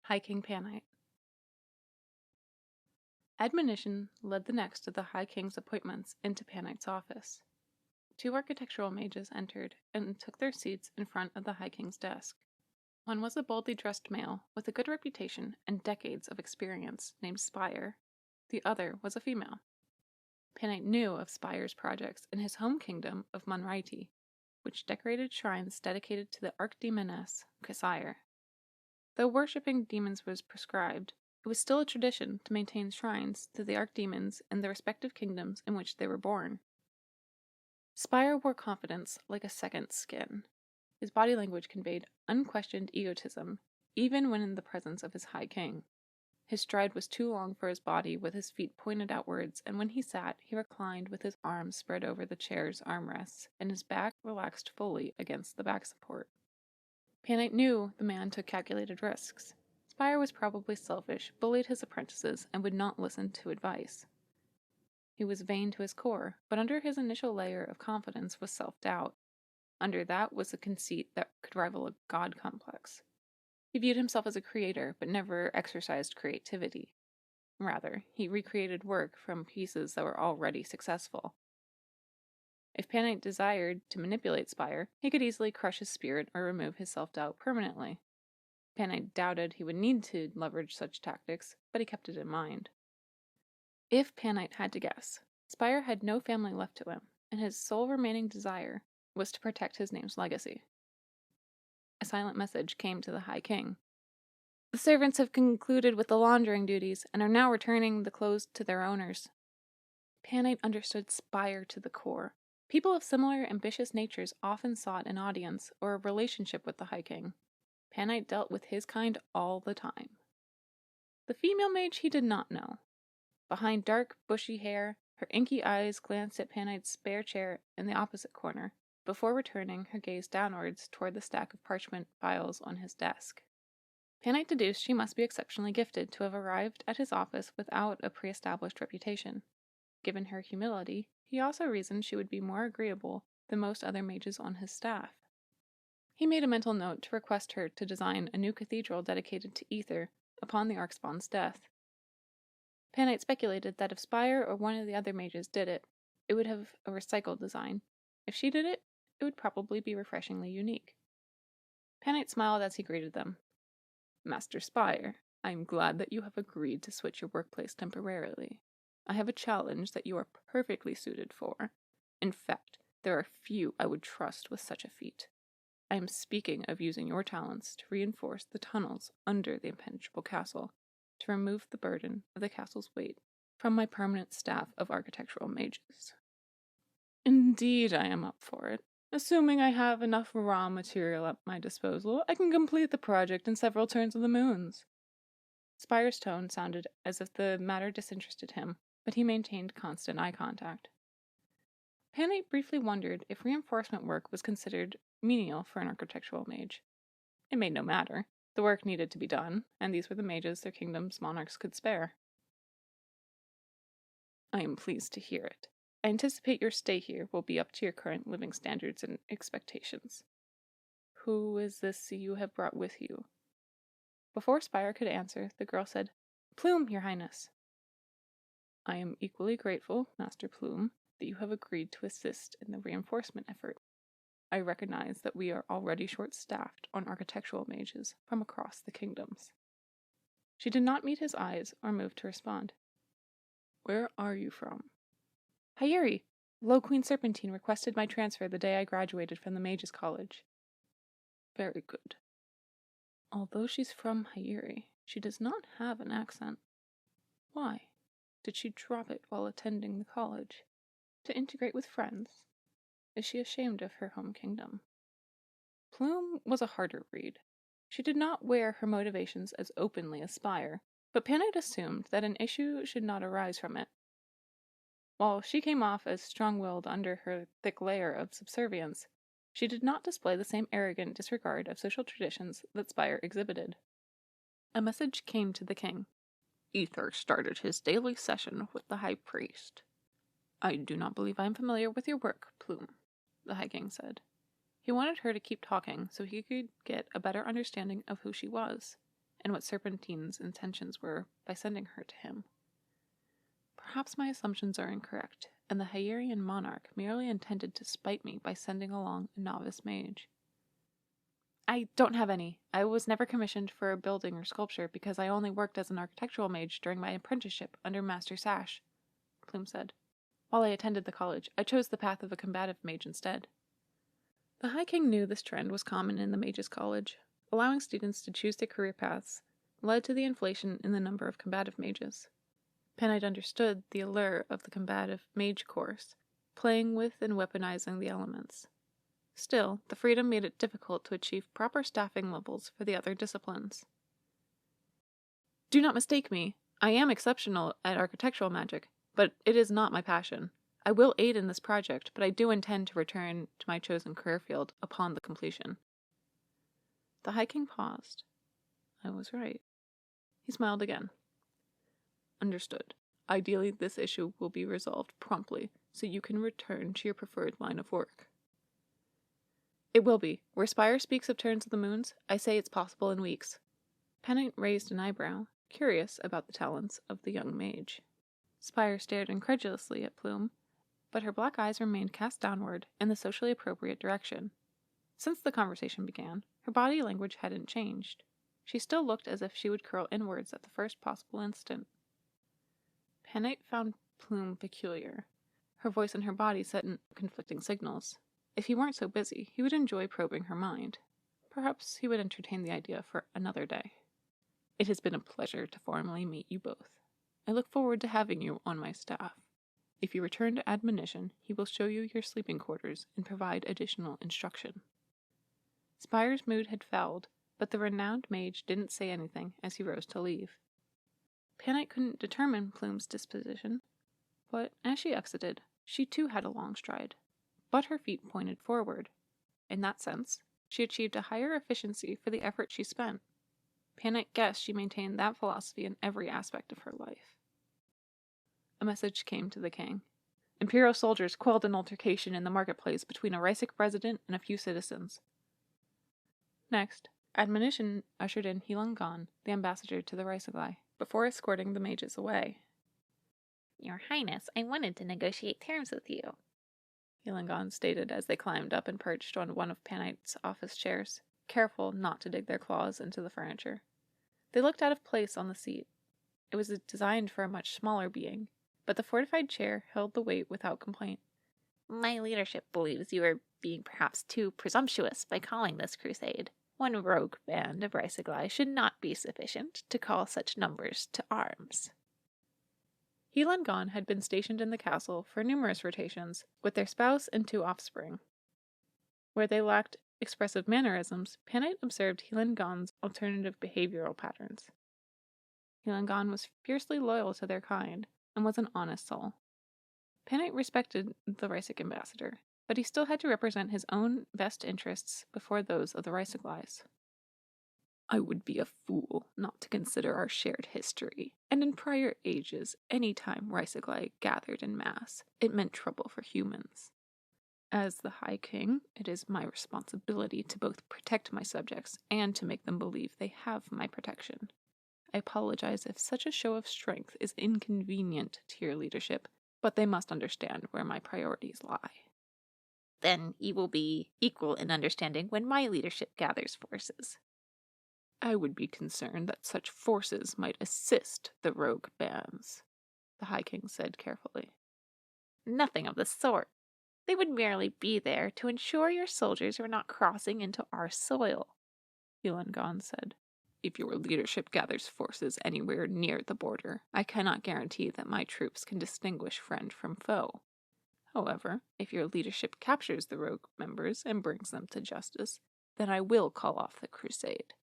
High King Painite. Admonition led the next of the High King's appointments into Painite's office. 2 architectural mages entered and took their seats in front of the High King's desk. One was a boldly dressed male with a good reputation and decades of experience named Spire. The other was a female. Painite knew of Spire's projects in his home kingdom of Monraiti, which decorated shrines dedicated to the archdemoness Coserai. Though worshipping demons was prescribed, it was still a tradition to maintain shrines to the archdemons in the respective kingdoms in which they were born. Spire wore confidence like a second skin. His body language conveyed unquestioned egotism, even when in the presence of his High King. His stride was too long for his body, with his feet pointed outwards, and when he sat, he reclined with his arms spread over the chair's armrests, and his back relaxed fully against the back support. Painite knew the man took calculated risks. Spire was probably selfish, bullied his apprentices, and would not listen to advice. He was vain to his core, but under his initial layer of confidence was self-doubt. Under that was a conceit that could rival a god complex. He viewed himself as a creator, but never exercised creativity. Rather, he recreated work from pieces that were already successful. If Painite desired to manipulate Spire, he could easily crush his spirit or remove his self-doubt permanently. Painite doubted he would need to leverage such tactics, but he kept it in mind. If Painite had to guess, Spire had no family left to him, and his sole remaining desire was to protect his name's legacy. A silent message came to the High King. The servants have concluded with the laundering duties and are now returning the clothes to their owners. Painite understood Spire to the core. People of similar ambitious natures often sought an audience or a relationship with the High King. Painite dealt with his kind all the time. The female mage he did not know. Behind dark, bushy hair, her inky eyes glanced at Painite's spare chair in the opposite corner, before returning her gaze downwards toward the stack of parchment files on his desk. Painite deduced she must be exceptionally gifted to have arrived at his office without a pre-established reputation. Given her humility, he also reasoned she would be more agreeable than most other mages on his staff. He made a mental note to request her to design a new cathedral dedicated to Ether upon the Archspawn's death. Painite speculated that if Spire or one of the other mages did it, it would have a recycled design. If she did it, it would probably be refreshingly unique. Painite smiled as he greeted them. Master Spire, I am glad that you have agreed to switch your workplace temporarily. I have a challenge that you are perfectly suited for. In fact, there are few I would trust with such a feat. I am speaking of using your talents to reinforce the tunnels under the impenetrable castle, to remove the burden of the castle's weight from my permanent staff of architectural mages. Indeed, I am up for it. Assuming I have enough raw material at my disposal, I can complete the project in several turns of the moons. Spire's tone sounded as if the matter disinterested him, but he maintained constant eye contact. Painite briefly wondered if reinforcement work was considered menial for an architectural mage. It made no matter. The work needed to be done, and these were the mages their kingdom's monarchs could spare. I am pleased to hear it. I anticipate your stay here will be up to your current living standards and expectations. Who is this you have brought with you? Before Spire could answer, the girl said, Plume, your highness. I am equally grateful, Master Plume, that you have agreed to assist in the reinforcement effort. I recognize that we are already short-staffed on architectural mages from across the kingdoms. She did not meet his eyes or move to respond. Where are you from? Hayuri. Low Queen Serpentine requested my transfer the day I graduated from the Mages College. Very good. Although she's from Hayuri, she does not have an accent. Why? Did she drop it while attending the college? To integrate with friends? Is she ashamed of her home kingdom? Plume was a harder read. She did not wear her motivations as openly as Spire, but Painite assumed that an issue should not arise from it. While she came off as strong-willed under her thick layer of subservience, she did not display the same arrogant disregard of social traditions that Spire exhibited. A message came to the king. Ether started his daily session with the high priest. I do not believe I am familiar with your work, Plume, the High King said. He wanted her to keep talking so he could get a better understanding of who she was, and what Serpentine's intentions were by sending her to him. Perhaps my assumptions are incorrect, and the Hyerian monarch merely intended to spite me by sending along a novice mage. I don't have any. I was never commissioned for a building or sculpture because I only worked as an architectural mage during my apprenticeship under Master Sash, Plume said. While I attended the college, I chose the path of a combative mage instead. The High King knew this trend was common in the Mages' College. Allowing students to choose their career paths led to the inflation in the number of combative mages. Painite understood the allure of the combative mage course, playing with and weaponizing the elements. Still, the freedom made it difficult to achieve proper staffing levels for the other disciplines. Do not mistake me. I am exceptional at architectural magic, but it is not my passion. I will aid in this project, but I do intend to return to my chosen career field upon the completion. The High King paused. I was right. He smiled again. Understood. Ideally, this issue will be resolved promptly, so you can return to your preferred line of work. It will be. Where Spire speaks of turns of the moons, I say it's possible in weeks. Painite raised an eyebrow, curious about the talents of the young mage. Spire stared incredulously at Plume, but her black eyes remained cast downward in the socially appropriate direction. Since the conversation began, her body language hadn't changed. She still looked as if she would curl inwards at the first possible instant. Painite found Plume peculiar. Her voice and her body sent conflicting signals. If he weren't so busy, he would enjoy probing her mind. Perhaps he would entertain the idea for another day. It has been a pleasure to formally meet you both. I look forward to having you on my staff. If you return to admonition, he will show you your sleeping quarters and provide additional instruction. Spire's mood had fouled, but the renowned mage didn't say anything as he rose to leave. Painite couldn't determine Plume's disposition, but as she exited, she too had a long stride, but her feet pointed forward. In that sense, she achieved a higher efficiency for the effort she spent. Painite guessed she maintained that philosophy in every aspect of her life. A message came to the king. Imperial soldiers quelled an altercation in the marketplace between a Rysik resident and a few citizens. Next, admonition ushered in Hilangan, the ambassador to the Rysiglai, before escorting the mages away. Your Highness, I wanted to negotiate terms with you, Hilangan stated as they climbed up and perched on one of Painite's office chairs, careful not to dig their claws into the furniture. They looked out of place on the seat. It was designed for a much smaller being, but the fortified chair held the weight without complaint. My leadership believes you are being perhaps too presumptuous by calling this crusade. One rogue band of Rysiglai should not be sufficient to call such numbers to arms. Hilangan had been stationed in the castle for numerous rotations with their spouse and 2 offspring. Where they lacked expressive mannerisms, Painite observed Hilangan's alternative behavioral patterns. Hilangan was fiercely loyal to their kind and was an honest soul. Painite respected the Rysik ambassador, but he still had to represent his own best interests before those of the Rysiglais. I would be a fool not to consider our shared history, and in prior ages, any time Rysiglai gathered in mass, it meant trouble for humans. As the High King, it is my responsibility to both protect my subjects and to make them believe they have my protection. I apologize if such a show of strength is inconvenient to your leadership, but they must understand where my priorities lie. Then you will be equal in understanding when my leadership gathers forces. I would be concerned that such forces might assist the rogue bands, the High King said carefully. Nothing of the sort. They would merely be there to ensure your soldiers were not crossing into our soil, Hilangan said. If your leadership gathers forces anywhere near the border, I cannot guarantee that my troops can distinguish friend from foe. However, if your leadership captures the rogue members and brings them to justice, then I will call off the crusade.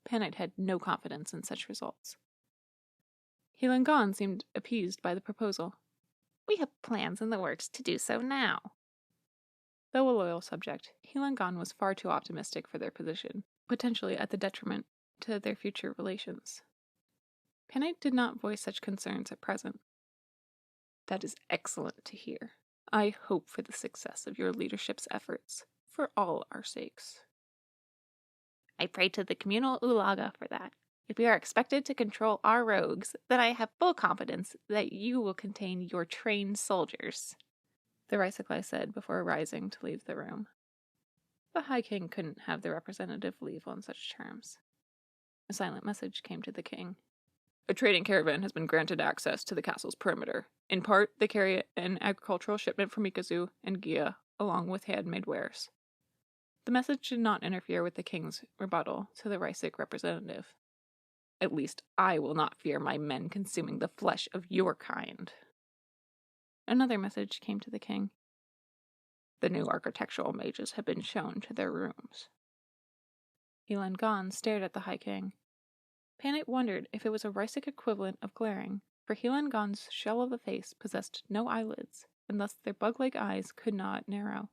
Painite had no confidence in such results. Hilangan seemed appeased by the proposal. We have plans in the works to do so now. Though a loyal subject, Hilangan was far too optimistic for their position, potentially at the detriment to their future relations. Painite did not voice such concerns at present. That is excellent to hear. I hope for the success of your leadership's efforts, for all our sakes. I pray to the communal Ulaga for that. If we are expected to control our rogues, then I have full confidence that you will contain your trained soldiers, the Reiseglai said before rising to leave the room. The High King couldn't have the representative leave on such terms. A silent message came to the king. A trading caravan has been granted access to the castle's perimeter. In part, they carry an agricultural shipment from Ikazu and Gia, along with handmade wares. The message did not interfere with the king's rebuttal to the Reisig representative. At least I will not fear my men consuming the flesh of your kind. Another message came to the king. The new architectural mages have been shown to their rooms. Elan Gon stared at the High King. Painite wondered if it was a Reisig equivalent of glaring, for Helan Gon's shell of a face possessed no eyelids, and thus their bug-like eyes could not narrow.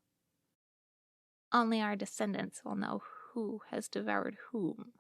Only our descendants will know who has devoured whom,